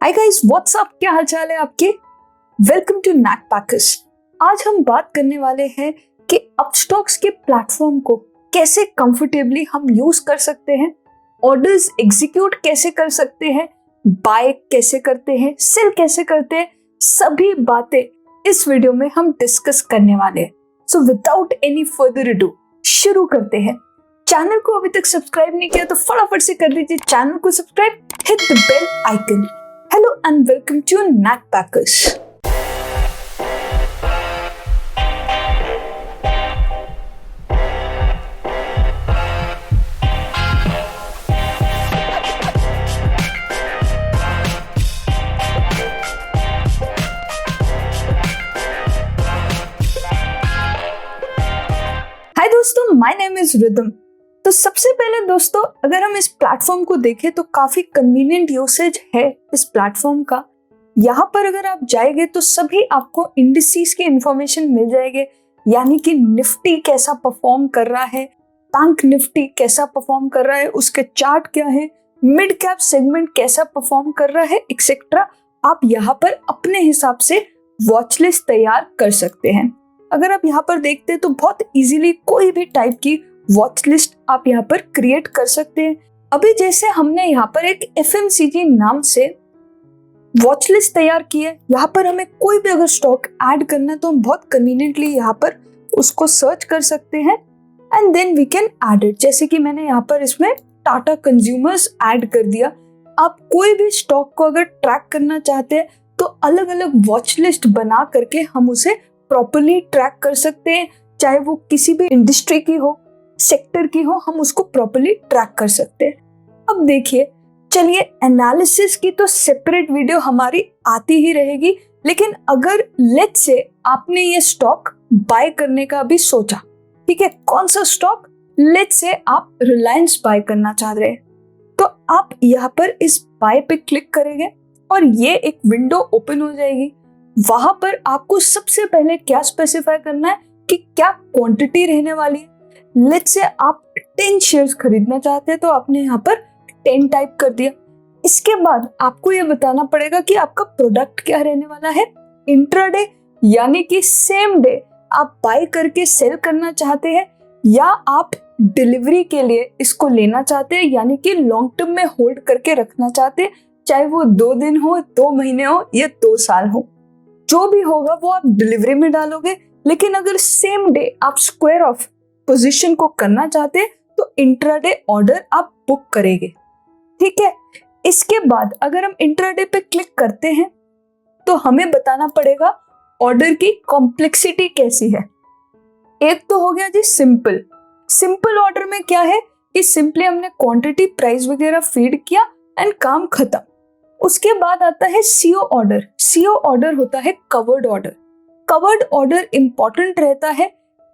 Hi guys, what's up, क्या हालचाल है आपके। Welcome to Knack Packers. आज हम बात करने वाले हैं कि अपस्टॉक्स के प्लेटफॉर्म को कैसे कंफर्टेबली हम यूज कर सकते हैं, ऑर्डर्स एग्जीक्यूट कैसे कर सकते हैं, बाय कैसे करते हैं, सेल कैसे करते हैं, सभी बातें इस वीडियो में हम डिस्कस करने वाले हैं। So without any further ado शुरू करते हैं। चैनल को अभी तक सब्सक्राइब नहीं किया तो फटाफट से कर दीजिए चैनल को subscribe, hit the bell icon. Hello and welcome to Knack Packers. Hi दोस्तों, माय नेम इज रिदम। तो सबसे पहले दोस्तों, अगर हम इस प्लेटफॉर्म को देखें तो काफी कन्वीनियंट यूसेज है इस प्लेटफॉर्म का। यहाँ पर अगर आप जाएंगे तो सभी आपको इंडिसेस की इंफॉर्मेशन मिल जाएगी, यानी कि निफ्टी कैसा परफॉर्म कर रहा है, बैंक निफ्टी कैसा परफॉर्म कर रहा है, उसके चार्ट क्या है, मिड कैप सेगमेंट कैसा परफॉर्म कर रहा है, एक्सेट्रा। आप यहाँ पर अपने हिसाब से वॉच लिस्ट तैयार कर सकते हैं। अगर आप यहाँ पर देखते हैं तो बहुत इजीली कोई भी टाइप की वॉच लिस्ट आप यहाँ पर क्रिएट कर सकते हैं। अभी जैसे हमने यहाँ पर एक FMCG नाम से वॉच लिस्ट तैयार की है, यहाँ पर हमें कोई भी अगर स्टॉक ऐड करना है तो हम बहुत कन्वीनियंटली यहाँ पर उसको सर्च कर सकते हैं and then we can add it. जैसे कि मैंने यहाँ पर इसमें टाटा कंज्यूमर्स ऐड कर दिया। आप कोई भी स्टॉक को अगर ट्रैक करना चाहते हैं तो अलग अलग वॉच लिस्ट बना करके हम उसे प्रॉपर्ली ट्रैक कर सकते हैं, चाहे वो किसी भी इंडस्ट्री की हो, सेक्टर की हो, हम उसको प्रॉपर्ली ट्रैक कर सकते हैं। अब देखिए, चलिए एनालिसिस की तो सेपरेट वीडियो हमारी आती ही रहेगी, लेकिन अगर लेट्स से आपने ये स्टॉक बाय करने का भी सोचा, ठीक है, कौन सा स्टॉक, लेट्स से आप रिलायंस बाय करना चाह रहे हैं, तो आप यहाँ पर इस बाय पे क्लिक करेंगे और ये एक विंडो ओपन हो जाएगी। वहां पर आपको सबसे पहले क्या स्पेसिफाई करना है कि क्या क्वांटिटी रहने वाली है। लेट्स से आप 10 शेयर्स खरीदना चाहते हैं तो आपने यहाँ पर 10 टाइप कर दिया। इसके बाद आपको ये बताना पड़ेगा कि आपका प्रोडक्ट क्या रहने वाला है, इंट्राडे यानी कि सेम डे आप बाय करके सेल करना चाहते हैं, या आप डिलीवरी के लिए इसको लेना चाहते हैं, यानी कि लॉन्ग टर्म में होल्ड करके रखना चाहते हैं, चाहे वो 2 दिन हो, 2 महीने हो या 2 साल हो, जो भी होगा वो आप डिलीवरी में डालोगे। लेकिन अगर सेम डे आप स्क्वायर ऑफ पोजीशन को करना चाहते हैं तो इंट्राडे ऑर्डर आप बुक करेंगे, ठीक है। इसके बाद अगर हम इंट्राडे पे क्लिक करते हैं तो हमें बताना पड़ेगा ऑर्डर की कॉम्प्लेक्सिटी कैसी है। एक तो हो गया जी सिंपल ऑर्डर में क्या है कि सिंपली हमने क्वांटिटी, प्राइस वगैरह फीड किया एंड काम खत्म। उसके बाद आता है CO ऑर्डर। CO ऑर्डर होता है covered order. Covered order important रहता है,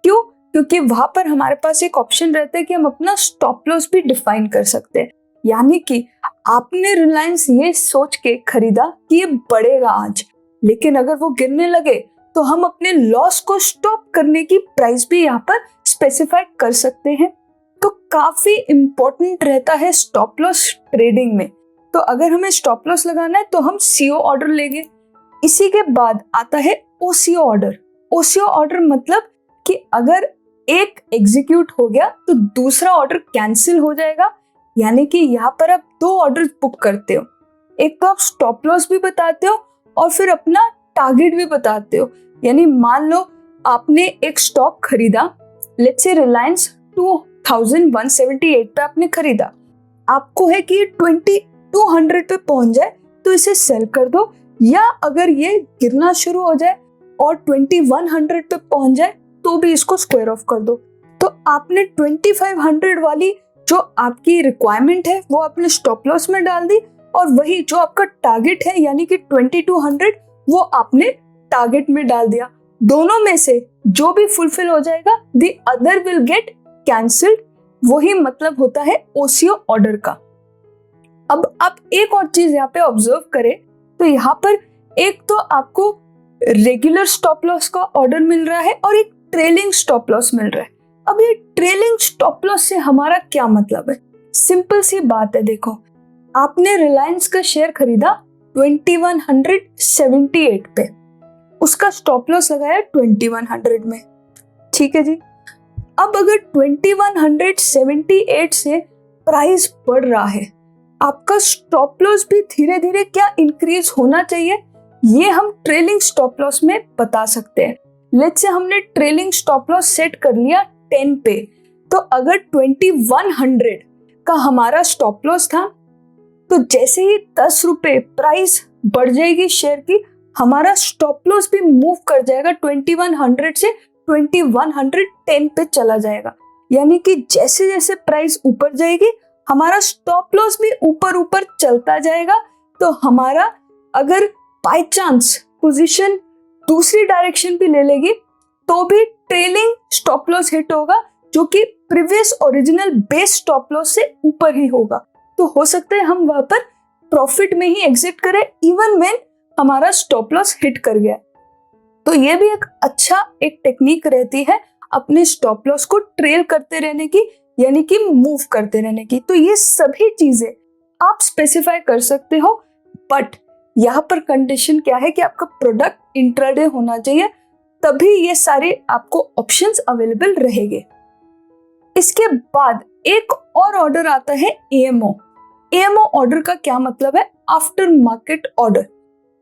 क्यों? क्योंकि वहां पर हमारे पास एक ऑप्शन रहता है कि हम अपना स्टॉप लॉस भी डिफाइन कर सकते हैं। यानी कि आपने रिलायंस ये सोच के खरीदा कि ये बढ़ेगा आज, लेकिन अगर वो गिरने लगे तो हम अपने लॉस को स्टॉप करने की प्राइस भी यहाँ पर स्पेसिफाई कर सकते हैं। तो काफी इंपॉर्टेंट रहता है स्टॉप लॉस ट्रेडिंग में। तो अगर हमें स्टॉप लॉस लगाना है तो हम CO ऑर्डर लेंगे। इसी के बाद आता है OCO ऑर्डर। OCO ऑर्डर मतलब कि अगर एक एग्जीक्यूट हो गया तो दूसरा ऑर्डर कैंसिल हो जाएगा, यानी कि यहाँ पर आप 2 ऑर्डर बुक करते हो। एक तो आप स्टॉप लॉस भी बताते हो और फिर अपना टारगेट भी बताते हो। यानी मान लो आपने एक स्टॉक खरीदा, लेट्स से रिलायंस 2178 पे आपने खरीदा, आपको है कि 2200 पे पहुंच जाए तो इसे सेल कर दो, या अगर ये गिरना शुरू हो जाए और 2100 पे पहुंच जाए तो भी इसको स्क्वायर ऑफ कर दो। तो आपने 2500 वाली जो आपकी रिक्वायरमेंट है वो आपने स्टॉप लॉस में डाल दी, और वही जो आपका टारगेट है यानी कि 2200 वो आपने टारगेट में डाल दिया। दोनों में से जो भी फुलफिल हो जाएगा the other will get cancelled. वही मतलब होता है OCO ऑर्डर का। अब आप एक और चीज यहाँ पे ऑब्जर्व करें तो यहाँ पर एक तो आपको रेगुलर स्टॉप लॉस का ऑर्डर मिल रहा है और एक ट्रेलिंग स्टॉप लॉस मिल रहा है। अब ये ट्रेलिंग स्टॉप लॉस से हमारा क्या मतलब है? सिंपल सी बात है, देखो आपने रिलायंस का शेयर खरीदा 2178 पे, उसका स्टॉप लॉस लगाया 2100 में। ठीक है जी। अब अगर 2178 से प्राइस बढ़ रहा है, आपका स्टॉप लॉस भी धीरे धीरे क्या इंक्रीज होना चाहिए, ये हम ट्रेलिंग स्टॉप लॉस में बता सकते हैं। लेट्स से हमने ट्रेलिंग स्टॉप लॉस सेट कर लिया 10 पे, तो अगर 2100 का हमारा स्टॉप लॉस था, तो जैसे ही 10 रुपए प्राइस बढ़ जाएगी शेयर की, हमारा स्टॉप लॉस भी मूव कर जाएगा 2100 से 2110 पे चला जाएगा। यानी कि जैसे जैसे प्राइस ऊपर जाएगी, हमारा स्टॉप लॉस भी ऊपर ऊपर चलता जाएगा। तो हमारा अगर बाय चांस पोजीशन दूसरी डायरेक्शन भी ले लेगी, तो भी ट्रेलिंग स्टॉप लॉस हिट होगा, जो कि previous original base stop loss से ऊपर ही होगा। तो हो सकता है हम वहां पर प्रॉफिट में ही एग्जिट करें, इवन व्हेन हमारा स्टॉप लॉस हिट कर गया। तो ये भी एक अच्छा एक टेक्निक रहती है अपने स्टॉप लॉस को ट्रेल करते रहने की, यानी कि मूव करते रहने की। तो ये सभी चीजें आप स्पेसिफाई कर सकते हो, बट यहाँ पर कंडीशन क्या है कि आपका प्रोडक्ट इंट्राडे होना चाहिए, तभी ये सारे आपको ऑप्शंस अवेलेबल रहेंगे। इसके बाद एक और ऑर्डर आता है एएमओ। एएमओ ऑर्डर का क्या मतलब है? After market order.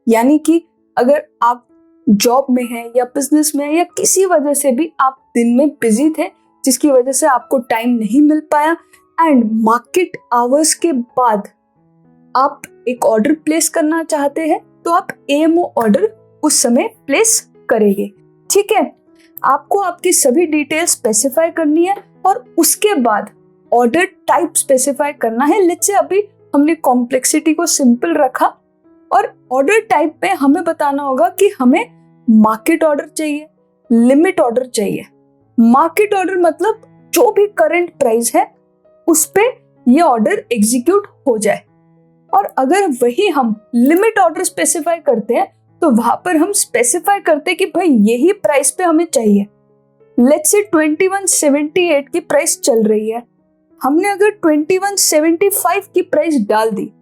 यानी कि अगर आप जॉब में हैं या बिजनेस में हैं या किसी वजह से भी आप दिन में बिजी थे, जिसकी वजह से आपको टाइम नहीं मिल पाया, एंड मार्केट आवर्स के बाद आप एक ऑर्डर प्लेस करना चाहते हैं, तो आप एएमओ ऑर्डर उस समय प्लेस करेंगे। ठीक है, आपको आपकी सभी डिटेल स्पेसिफाई करनी है और उसके बाद ऑर्डर टाइप स्पेसिफाई करना है। लेट्स से अभी हमने कॉम्प्लेक्सिटी को सिंपल रखा, और ऑर्डर टाइप पे हमें बताना होगा कि हमें मार्केट ऑर्डर चाहिए, लिमिट ऑर्डर चाहिए। मार्केट ऑर्डर मतलब जो भी करंट प्राइस है उस पे ये ऑर्डर एग्जीक्यूट हो जाए। और अगर वही हम लिमिट ऑर्डर स्पेसिफाई करते हैं, तो वहां पर हम स्पेसिफाई करते हैं कि भाई यही प्राइस पे हमें चाहिए। लेट्स से 2178 की प्राइस चल रही है, हमने अगर 2175 की प्राइस डाल दी,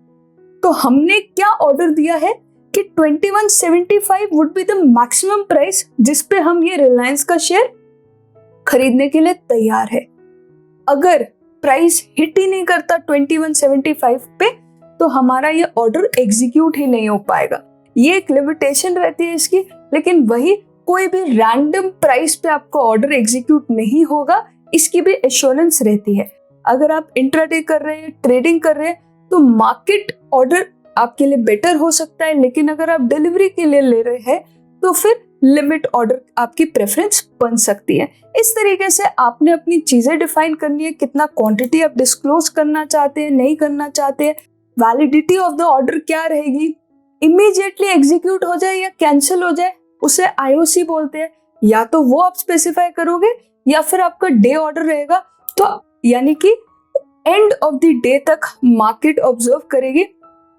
तो हमने क्या ऑर्डर दिया है कि 2175 would be the maximum price जिस पे हम ये रिलायंस का शेयर खरीदने के लिए तैयार है। अगर प्राइस हिट ही नहीं करता 2175 पे, तो हमारा ये ऑर्डर एग्जीक्यूट ही नहीं हो पाएगा। ये एक लिमिटेशन रहती है इसकी, लेकिन वही कोई भी रैंडम प्राइस पे आपका ऑर्डर एग्जीक्यूट नहीं होगा, इसकी भी एश्योरेंस रहती है। अगर आप इंट्राडे कर रहे हैं, ट्रेडिंग कर रहे हैं, तो मार्केट ऑर्डर आपके लिए बेटर हो सकता है, लेकिन अगर आप डिलीवरी के लिए ले रहे हैं, तो फिर लिमिट ऑर्डर आपकी प्रेफरेंस बन सकती है। इस तरीके से आपने अपनी चीजें डिफाइन करनी है, कितना क्वांटिटी आप डिस्क्लोज करना चाहते हैं, नहीं करना चाहते हैं, वैलिडिटी ऑफ द ऑर्डर क्या रहेगी, इमीडिएटली एग्जीक्यूट हो जाए या कैंसिल हो जाए, उसे आईओसी बोलते हैं। या तो वो आप स्पेसिफाई करोगे, या फिर आपका डे ऑर्डर रहेगा, तो यानी कि एंड ऑफ द डे तक मार्केट ऑब्जर्व करेगी,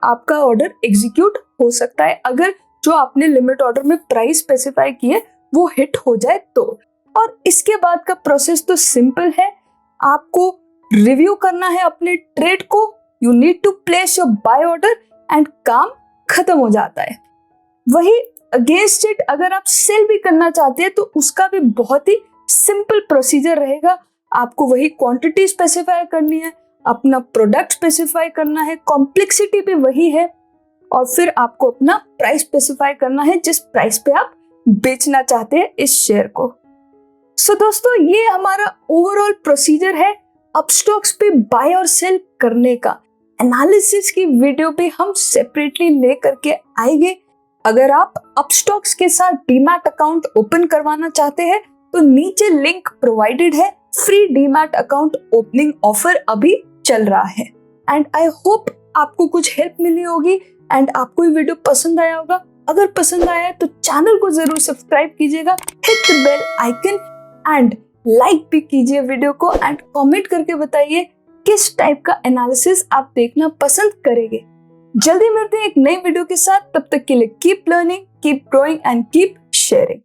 आपका ऑर्डर एग्जीक्यूट हो सकता है अगर जो आपने लिमिट ऑर्डर में प्राइस स्पेसिफाई की है वो हिट हो जाए तो। और इसके बाद का प्रोसेस तो सिंपल है, आपको रिव्यू करना है अपने ट्रेड को, you need to place your buy order and काम खत्म हो जाता है। वही अगेंस्ट इट अगर आप सेल भी करना चाहते हैं, तो उसका भी बहुत ही सिंपल प्रोसीजर रहेगा। आपको वही क्वांटिटी स्पेसिफाई करनी है, अपना प्रोडक्ट स्पेसिफाई करना है, कॉम्प्लेक्सिटी भी वही है, और फिर आपको अपना प्राइस स्पेसिफाई करना है जिस प्राइस पे आप बेचना चाहते हैं इस शेयर को। सो दोस्तों, ये हमारा ओवरऑल प्रोसीजर है अपस्टॉक्स पे बाय और सेल करने का। एनालिसिस की वीडियो भी हम सेपरेटली ले करके आएंगे। अगर आप अपस्टॉक्स के साथ डीमैट अकाउंट ओपन करवाना चाहते हैं, तो नीचे लिंक प्रोवाइडेड है, free demat account opening offer अभी चल रहा है। एंड आई होप आपको कुछ हेल्प मिली होगी एंड आपको ये वीडियो पसंद आया होगा। अगर पसंद आया है तो चैनल को जरूर सब्सक्राइब कीजिएगा, hit the bell icon and like भी कीजिए वीडियो को, एंड कमेंट करके बताइए किस टाइप का एनालिसिस आप देखना पसंद करेंगे। जल्दी मिलते हैं एक नई वीडियो के साथ, तब तक के लिए keep learning, keep growing and keep sharing.